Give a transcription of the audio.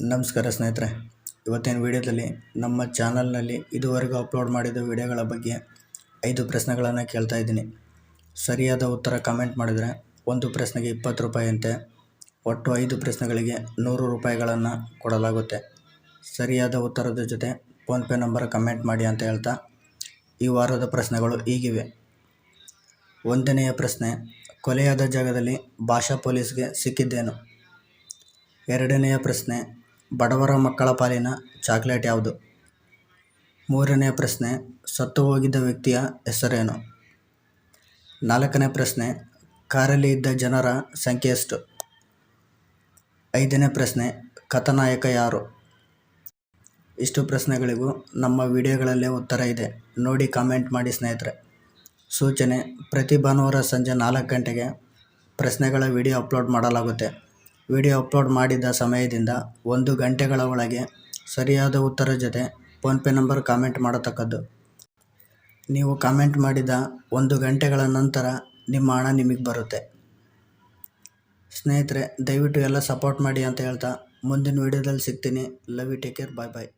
ನಮಸ್ಕಾರ ಸ್ನೇಹಿತರೆ, ಇವತ್ತಿನ ವಿಡಿಯೋದಲ್ಲಿ ನಮ್ಮ ಚಾನಲ್ನಲ್ಲಿ ಇದುವರೆಗೂ ಅಪ್ಲೋಡ್ ಮಾಡಿದ ವಿಡಿಯೋಗಳ ಬಗ್ಗೆ 5 ಪ್ರಶ್ನೆಗಳನ್ನು ಕೇಳ್ತಾ ಇದ್ದೀನಿ. ಸರಿಯಾದ ಉತ್ತರ ಕಮೆಂಟ್ ಮಾಡಿದರೆ ಒಂದು ಪ್ರಶ್ನೆಗೆ 20 ರೂಪಾಯಿಯಂತೆ ಒಟ್ಟು 5 ಪ್ರಶ್ನೆಗಳಿಗೆ 100 ರೂಪಾಯಿಗಳನ್ನು ಕೊಡಲಾಗುತ್ತೆ. ಸರಿಯಾದ ಉತ್ತರದ ಜೊತೆ ಫೋನ್ಪೇ ನಂಬರ್ ಕಮೆಂಟ್ ಮಾಡಿ ಅಂತ ಹೇಳ್ತಾ ಈ ವಾರದ ಪ್ರಶ್ನೆಗಳು ಹೀಗಿವೆ. 1ನೆಯ ಪ್ರಶ್ನೆ, ಕೊಲೆಯಾದ ಜಾಗದಲ್ಲಿ ಭಾಷಾ ಪೊಲೀಸ್ಗೆ ಸಿಕ್ಕಿದ್ದೇನು? 2ನೆಯ ಪ್ರಶ್ನೆ, ಬಡವರ ಮಕ್ಕಳ ಪಾಲಿನ ಚಾಕ್ಲೇಟ್ ಯಾವುದು? 3ನೇ ಪ್ರಶ್ನೆ, ಸತ್ತು ಹೋಗಿದ್ದ ವ್ಯಕ್ತಿಯ ಹೆಸರೇನು? 4ನೇ ಪ್ರಶ್ನೆ, ಕಾರಲ್ಲಿ ಇದ್ದ ಜನರ ಸಂಖ್ಯೆ ಎಷ್ಟು? 5ನೇ ಪ್ರಶ್ನೆ, ಕಥಾನಾಯಕ ಯಾರು? ಇಷ್ಟು ಪ್ರಶ್ನೆಗಳಿಗೂ ನಮ್ಮ ವಿಡಿಯೋಗಳಲ್ಲೇ ಉತ್ತರ ಇದೆ, ನೋಡಿ ಕಾಮೆಂಟ್ ಮಾಡಿ ಸ್ನೇಹಿತರೆ. ಸೂಚನೆ, ಪ್ರತಿ ಭಾನುವಾರ ಸಂಜೆ 4 ಗಂಟೆಗೆ ಪ್ರಶ್ನೆಗಳ ವಿಡಿಯೋ ಅಪ್ಲೋಡ್ ಮಾಡಲಾಗುತ್ತೆ. ವಿಡಿಯೋ ಅಪ್ಲೋಡ್ ಮಾಡಿದ ಸಮಯದಿಂದ 1 ಗಂಟೆಗಳ ಒಳಗೆ ಸರಿಯಾದ ಉತ್ತರ ಜೊತೆ ಫೋನ್ಪೇ ನಂಬರ್ ಕಾಮೆಂಟ್ ಮಾಡತಕ್ಕದ್ದು. ನೀವು ಕಾಮೆಂಟ್ ಮಾಡಿದ 1 ಗಂಟೆಗಳ ನಂತರ ನಿಮ್ಮ ಹಣ ನಿಮಗೆ ಬರುತ್ತೆ. ಸ್ನೇಹಿತರೆ, ದಯವಿಟ್ಟು ಎಲ್ಲ ಸಪೋರ್ಟ್ ಮಾಡಿ ಅಂತ ಹೇಳ್ತಾ ಮುಂದಿನ ವಿಡಿಯೋದಲ್ಲಿ ಸಿಗ್ತೀನಿ. Love you, take care, bye bye.